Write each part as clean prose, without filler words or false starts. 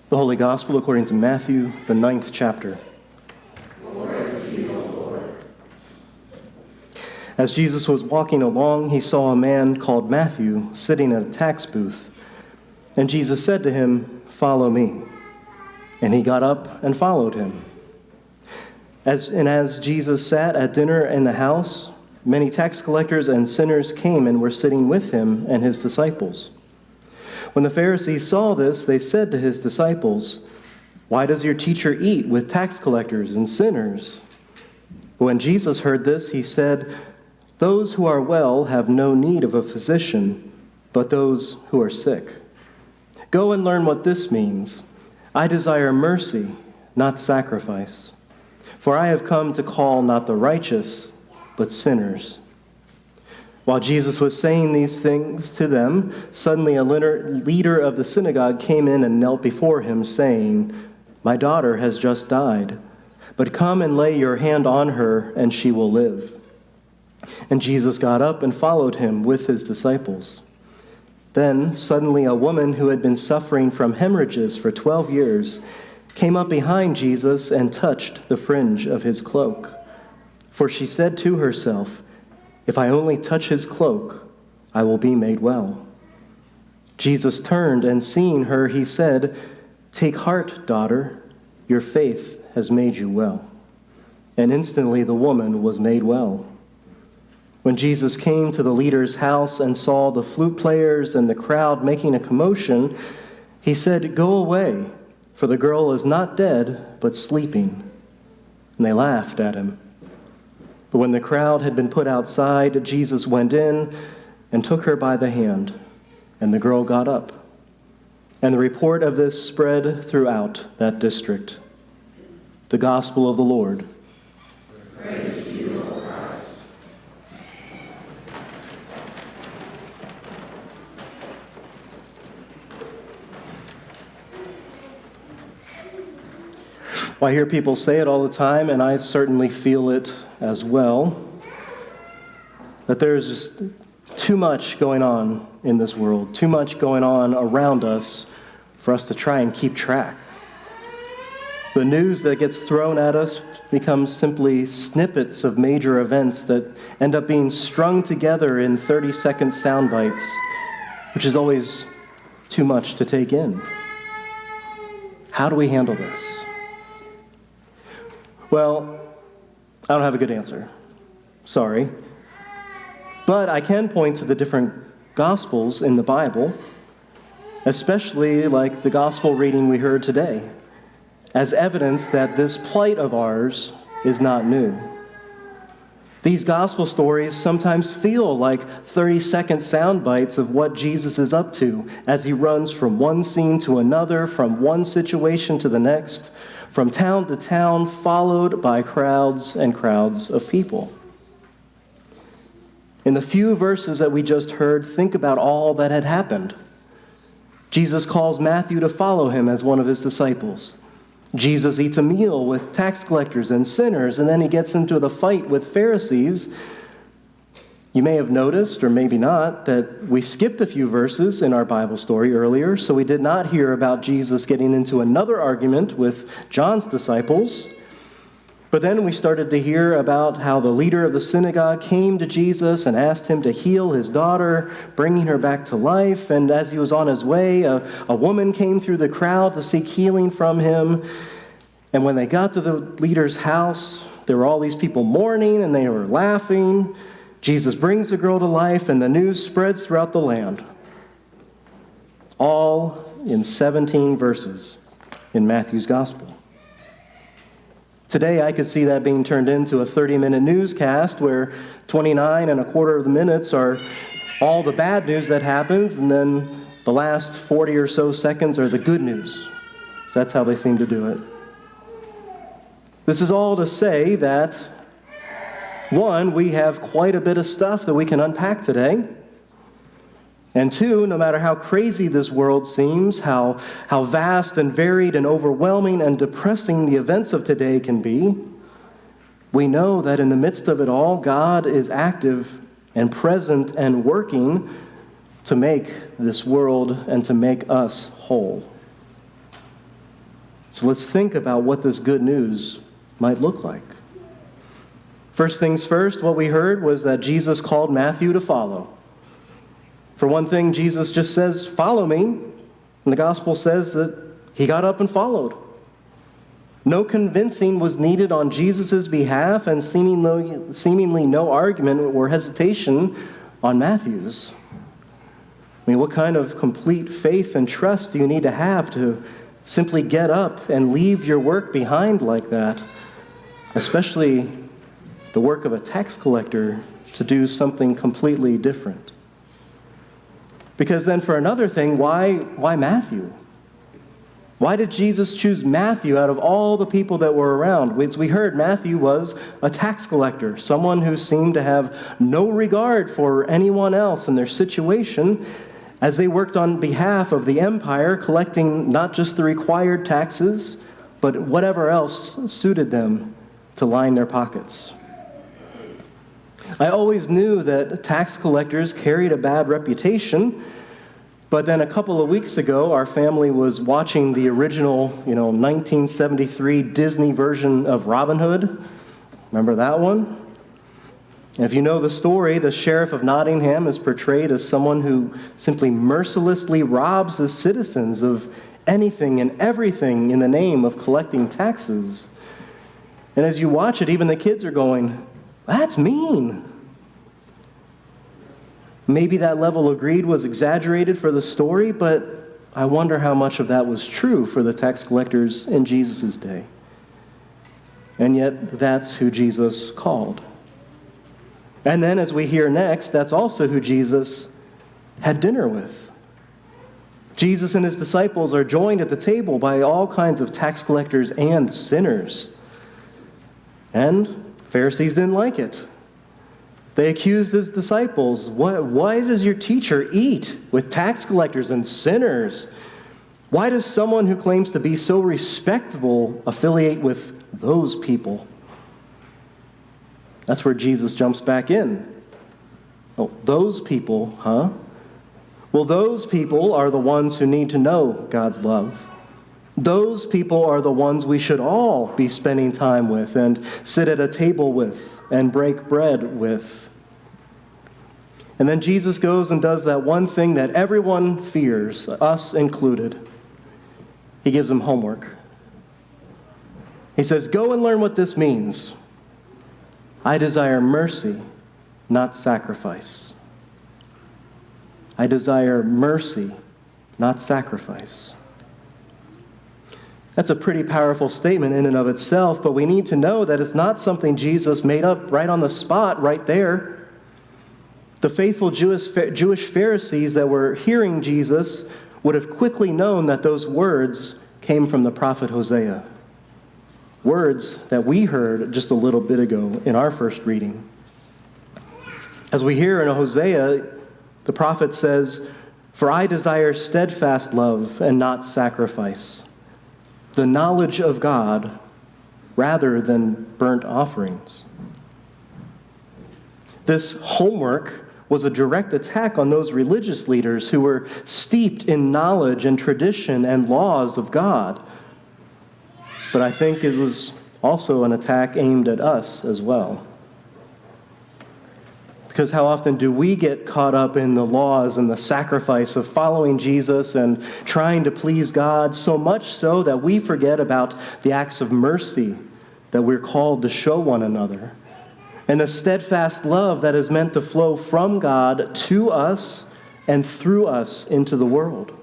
The Holy Gospel according to Matthew, the 9th chapter. Glory to you, O Lord. As Jesus was walking along, he saw a man called Matthew sitting at a tax booth. And Jesus said to him, "Follow me." And he got up and followed him. As Jesus sat at dinner in the house, many tax collectors and sinners came and were sitting with him and his disciples. When the Pharisees saw this, they said to his disciples, "Why does your teacher eat with tax collectors and sinners?" But when Jesus heard this, he said, "Those who are well have no need of a physician, but those who are sick. Go and learn what this means. I desire mercy, not sacrifice. For I have come to call not the righteous, but sinners." While Jesus was saying these things to them, suddenly a leader of the synagogue came in and knelt before him, saying, "My daughter has just died, but come and lay your hand on her, and she will live." And Jesus got up and followed him with his disciples. Then suddenly a woman who had been suffering from hemorrhages for 12 years came up behind Jesus and touched the fringe of his cloak. For she said to herself, "If I only touch his cloak, I will be made well." Jesus turned and seeing her, he said, "Take heart, daughter, your faith has made you well." And instantly the woman was made well. When Jesus came to the leader's house and saw the flute players and the crowd making a commotion, he said, "Go away, for the girl is not dead, but sleeping." And they laughed at him. But when the crowd had been put outside, Jesus went in and took her by the hand, and the girl got up. And the report of this spread throughout that district. The Gospel of the Lord. Praise to you, O Christ. Well, I hear people say it all the time, and I certainly feel it as well, that there's just too much going on in this world, too much going on around us for us to try and keep track. The news that gets thrown at us becomes simply snippets of major events that end up being strung together in 30-second sound bites, which is always too much to take in. How do we handle this? Well, I don't have a good answer. Sorry. But I can point to the different Gospels in the Bible, especially like the Gospel reading we heard today, as evidence that this plight of ours is not new. These Gospel stories sometimes feel like 30-second sound bites of what Jesus is up to as he runs from one scene to another, from one situation to the next, from town to town, followed by crowds and crowds of people. In the few verses that we just heard, think about all that had happened. Jesus calls Matthew to follow him as one of his disciples. Jesus eats a meal with tax collectors and sinners, and then he gets into the fight with Pharisees. You may have noticed, or maybe not, that we skipped a few verses in our Bible story earlier, so we did not hear about Jesus getting into another argument with John's disciples. But then we started to hear about how the leader of the synagogue came to Jesus and asked him to heal his daughter, bringing her back to life. And as he was on his way, a woman came through the crowd to seek healing from him. And when they got to the leader's house, there were all these people mourning and they were laughing. Jesus brings the girl to life, and the news spreads throughout the land. All in 17 verses in Matthew's Gospel. Today, I could see that being turned into a 30-minute newscast where 29 and a quarter of the minutes are all the bad news that happens, and then the last 40 or so seconds are the good news. So that's how they seem to do it. This is all to say that, one, we have quite a bit of stuff that we can unpack today. And two, no matter how crazy this world seems, how vast and varied and overwhelming and depressing the events of today can be, we know that in the midst of it all, God is active and present and working to make this world and to make us whole. So let's think about what this good news might look like. First things first, what we heard was that Jesus called Matthew to follow. For one thing, Jesus just says, "Follow me." And the gospel says that he got up and followed. No convincing was needed on Jesus' behalf, and seemingly no argument or hesitation on Matthew's. I mean, what kind of complete faith and trust do you need to have to simply get up and leave your work behind like that? Especially the work of a tax collector, to do something completely different. Because then for another thing, why Matthew? Why did Jesus choose Matthew out of all the people that were around? As we heard, Matthew was a tax collector, someone who seemed to have no regard for anyone else and their situation, as they worked on behalf of the empire, collecting not just the required taxes, but whatever else suited them to line their pockets. I always knew that tax collectors carried a bad reputation, but then a couple of weeks ago, our family was watching the original, 1973 Disney version of Robin Hood. Remember that one? And if you know the story, the sheriff of Nottingham is portrayed as someone who simply mercilessly robs the citizens of anything and everything in the name of collecting taxes. And as you watch it, even the kids are going, "That's mean." Maybe that level of greed was exaggerated for the story, but I wonder how much of that was true for the tax collectors in Jesus' day. And yet, that's who Jesus called. And then, as we hear next, that's also who Jesus had dinner with. Jesus and his disciples are joined at the table by all kinds of tax collectors and sinners. And Pharisees didn't like it. They accused his disciples, why does your teacher eat with tax collectors and sinners? Why does someone who claims to be so respectable affiliate with those people? That's where Jesus jumps back in. Oh, those people, huh? Well, those people are the ones who need to know God's love. Those people are the ones we should all be spending time with and sit at a table with and break bread with. And then Jesus goes and does that one thing that everyone fears, us included. He gives them homework. He says, "Go and learn what this means. I desire mercy, not sacrifice." I desire mercy, not sacrifice. That's a pretty powerful statement in and of itself, but we need to know that it's not something Jesus made up right on the spot, right there. The faithful Jewish Pharisees that were hearing Jesus would have quickly known that those words came from the prophet Hosea. Words that we heard just a little bit ago in our first reading. As we hear in Hosea, the prophet says, "For I desire steadfast love and not sacrifice, the knowledge of God rather than burnt offerings." This homework was a direct attack on those religious leaders who were steeped in knowledge and tradition and laws of God. But I think it was also an attack aimed at us as well. Because how often do we get caught up in the laws and the sacrifice of following Jesus and trying to please God, so much so that we forget about the acts of mercy that we're called to show one another, and the steadfast love that is meant to flow from God to us and through us into the world.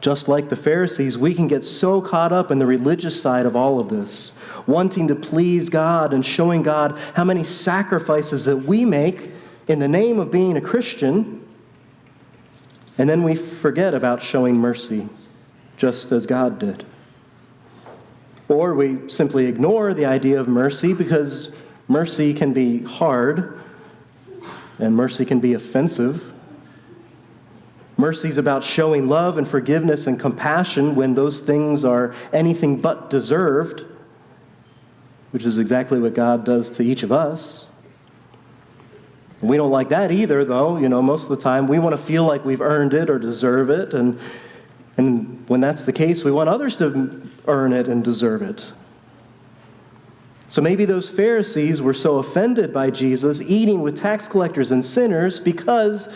Just like the Pharisees, we can get so caught up in the religious side of all of this, wanting to please God and showing God how many sacrifices that we make in the name of being a Christian, and then we forget about showing mercy, just as God did. Or we simply ignore the idea of mercy because mercy can be hard and mercy can be offensive. Mercy is about showing love and forgiveness and compassion when those things are anything but deserved, which is exactly what God does to each of us. We don't like that either, though. Most of the time we want to feel like we've earned it or deserve it. And And when that's the case, we want others to earn it and deserve it. So maybe those Pharisees were so offended by Jesus eating with tax collectors and sinners because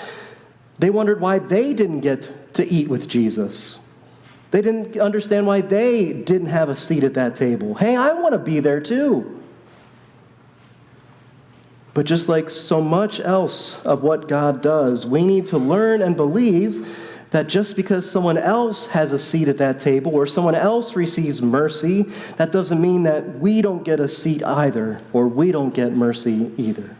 they wondered why they didn't get to eat with Jesus. They didn't understand why they didn't have a seat at that table. Hey, I want to be there too. But just like so much else of what God does, we need to learn and believe that just because someone else has a seat at that table or someone else receives mercy, that doesn't mean that we don't get a seat either, or we don't get mercy either.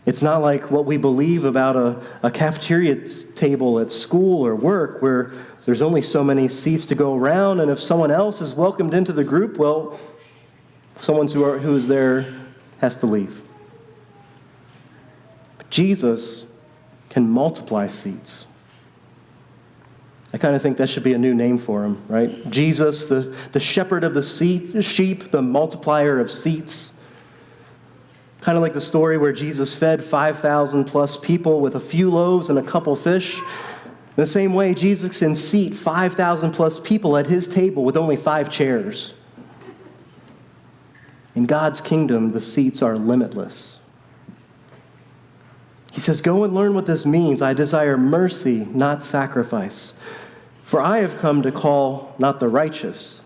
It's not like what we believe about a cafeteria table at school or work where there's only so many seats to go around, and if someone else is welcomed into the group, well, someone who is there has to leave. But Jesus can multiply seats. I kind of think that should be a new name for him, right? Jesus, the shepherd of the sheep, the multiplier of seats. Kind of like the story where Jesus fed 5,000 plus people with a few loaves and a couple fish. In the same way, Jesus can seat 5,000 plus people at his table with only 5 chairs. In God's kingdom, the seats are limitless. He says, go and learn what this means. I desire mercy, not sacrifice. For I have come to call not the righteous,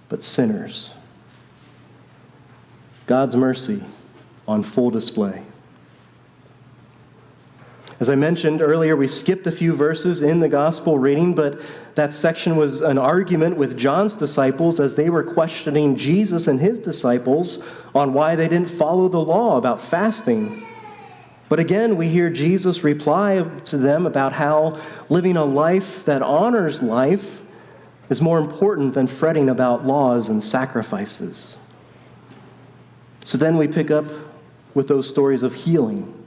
but sinners. God's mercy on full display. As I mentioned earlier, we skipped a few verses in the gospel reading, but that section was an argument with John's disciples as they were questioning Jesus and his disciples on why they didn't follow the law about fasting. But again, we hear Jesus reply to them about how living a life that honors life is more important than fretting about laws and sacrifices. So then we pick up with those stories of healing.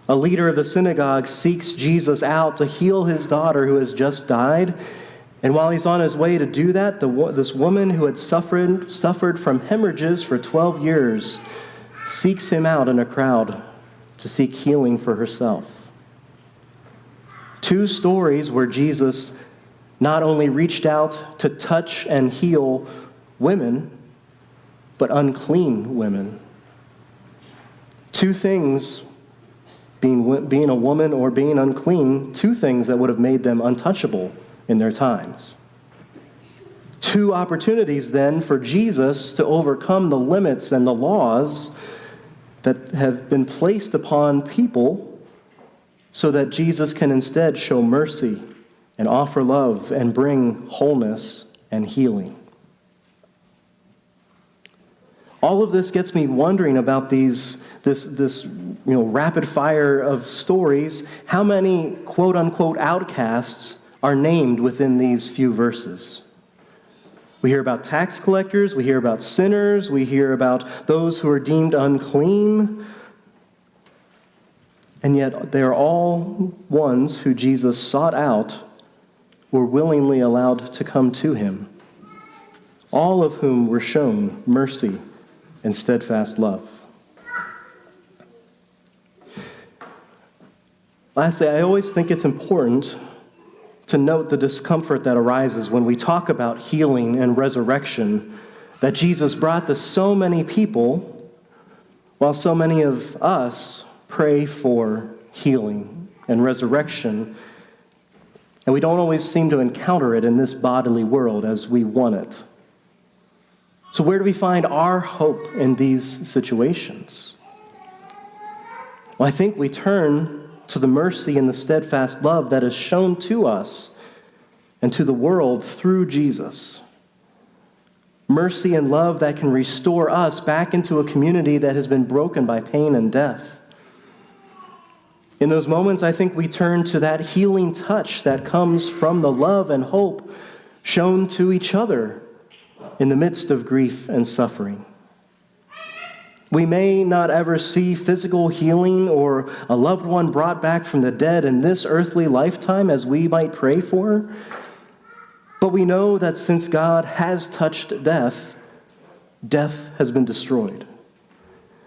A leader of the synagogue seeks Jesus out to heal his daughter who has just died. And while he's on his way to do that, this woman who had suffered from hemorrhages for 12 years seeks him out in a crowd to seek healing for herself. 2 stories where Jesus not only reached out to touch and heal women, but unclean women. 2 things, being a woman or being unclean, 2 things that would have made them untouchable in their times. 2 opportunities then for Jesus to overcome the limits and the laws that have been placed upon people so that Jesus can instead show mercy and offer love and bring wholeness and healing. All of this gets me wondering about this rapid fire of stories. How many quote unquote outcasts are named within these few verses? We hear about tax collectors, we hear about sinners, we hear about those who are deemed unclean. And yet they are all ones who Jesus sought out or willingly allowed to come to him, all of whom were shown mercy and steadfast love. Lastly, I always think it's important to note the discomfort that arises when we talk about healing and resurrection that Jesus brought to so many people, while so many of us pray for healing and resurrection, and we don't always seem to encounter it in this bodily world as we want it. So where do we find our hope in these situations? Well, I think we turn to the mercy and the steadfast love that is shown to us and to the world through Jesus. Mercy and love that can restore us back into a community that has been broken by pain and death. In those moments, I think we turn to that healing touch that comes from the love and hope shown to each other in the midst of grief and suffering. We may not ever see physical healing or a loved one brought back from the dead in this earthly lifetime as we might pray for, but we know that since God has touched death, death has been destroyed.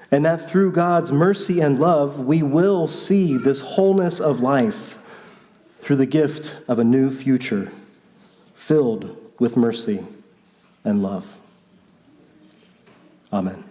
And that through God's mercy and love, we will see this wholeness of life through the gift of a new future filled with mercy and love. Amen.